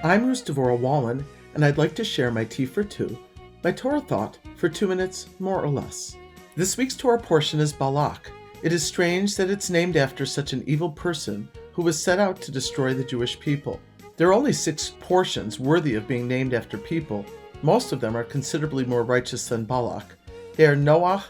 I'm Devorah Wallen, and I'd like to share my Tea for Two, my Torah thought for 2 minutes, more or less. This week's Torah portion is Balak. It is strange that it's named after such an evil person who was set out to destroy the Jewish people. There are only 6 portions worthy of being named after people. Most of them are considerably more righteous than Balak. They are Noach,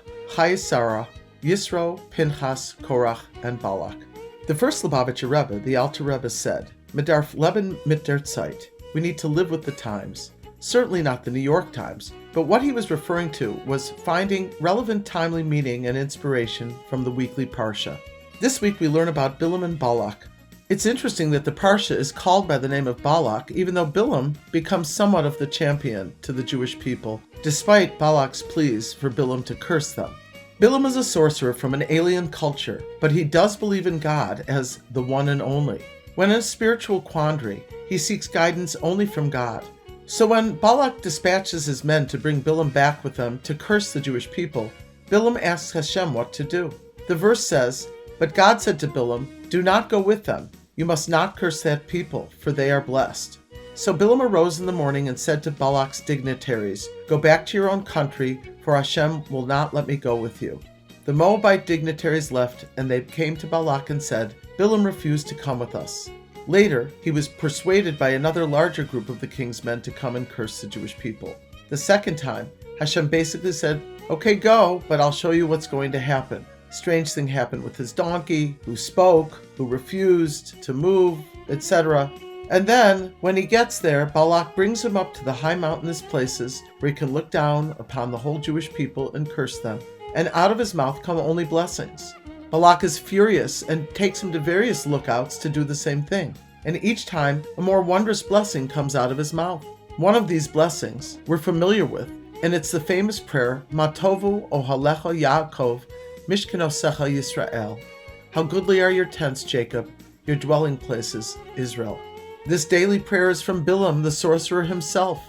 Sarah, Yisro, Pinchas, Korach, and Balak. The first Lubavitcher Rebbe, the Alter Rebbe, said, "Medarf leben mit der Zeit." We need to live with the times. Certainly not the New York Times, but what he was referring to was finding relevant, timely meaning and inspiration from the weekly Parsha. This week we learn about Bilam and Balak. It's interesting that the Parsha is called by the name of Balak, even though Bilam becomes somewhat of the champion to the Jewish people, despite Balak's pleas for Bilam to curse them. Bilam is a sorcerer from an alien culture, but he does believe in God as the one and only. When in a spiritual quandary, he seeks guidance only from God. So when Balak dispatches his men to bring Bilam back with them to curse the Jewish people, Bilam asks Hashem what to do. The verse says, "But God said to Bilam, 'Do not go with them. You must not curse that people, for they are blessed.' So Bilam arose in the morning and said to Balak's dignitaries, 'Go back to your own country, for Hashem will not let me go with you.' The Moabite dignitaries left, and they came to Balak and said, 'Bilam refused to come with us.' Later, he was persuaded by another larger group of the king's men to come and curse the Jewish people. The second time, Hashem basically said, 'Okay, go, but I'll show you what's going to happen.' Strange thing happened with his donkey, who spoke, who refused to move, etc. And then, when he gets there, Balak brings him up to the high mountainous places where he can look down upon the whole Jewish people and curse them. And out of his mouth come only blessings. Balak is furious and takes him to various lookouts to do the same thing. And each time, a more wondrous blessing comes out of his mouth. One of these blessings we're familiar with, and it's the famous prayer, Matovu ohalecha Yaakov, Mishkenosecha Yisrael. How goodly are your tents, Jacob, your dwelling places, Israel. This daily prayer is from Bilam, the sorcerer himself.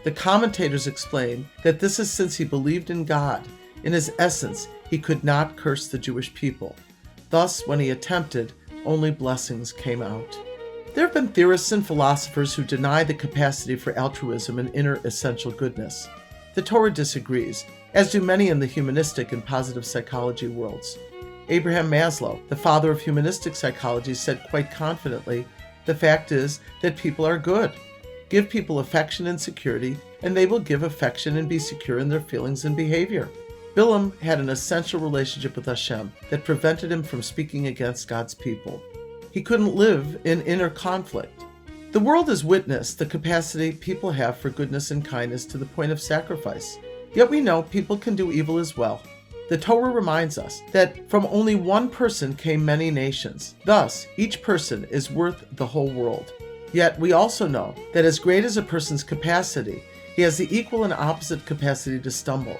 The commentators explain that this is since he believed in God. In his essence, he could not curse the Jewish people. Thus, when he attempted, only blessings came out. There have been theorists and philosophers who deny the capacity for altruism and inner essential goodness. The Torah disagrees, as do many in the humanistic and positive psychology worlds. Abraham Maslow, the father of humanistic psychology, said quite confidently, "The fact is that people are good. Give people affection and security, and they will give affection and be secure in their feelings and behavior." Bilam had an essential relationship with Hashem that prevented him from speaking against God's people. He couldn't live in inner conflict. The world has witnessed the capacity people have for goodness and kindness to the point of sacrifice. Yet we know people can do evil as well. The Torah reminds us that from only one person came many nations. Thus, each person is worth the whole world. Yet we also know that as great as a person's capacity, he has the equal and opposite capacity to stumble.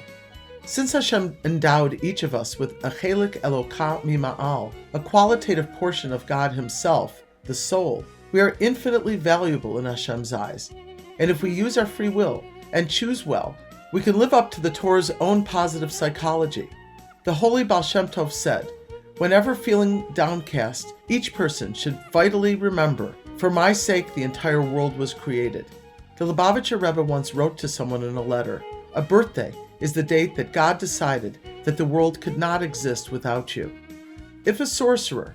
Since Hashem endowed each of us with a chelik Elokah mima'al, a qualitative portion of God himself, the soul, we are infinitely valuable in Hashem's eyes. And if we use our free will and choose well, we can live up to the Torah's own positive psychology. The holy Baal Shem Tov said, "Whenever feeling downcast, each person should vitally remember, 'For my sake the entire world was created.'" The Lubavitcher Rebbe once wrote to someone in a letter, "A birthday is the date that God decided that the world could not exist without you." If a sorcerer,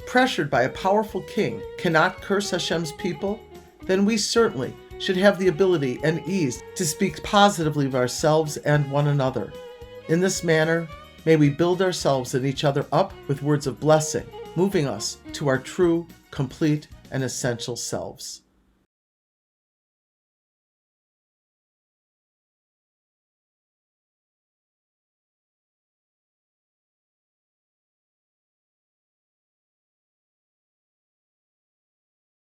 pressured by a powerful king, cannot curse Hashem's people, then we certainly should have the ability and ease to speak positively of ourselves and one another. In this manner, may we build ourselves and each other up with words of blessing, moving us to our true, complete, and essential selves.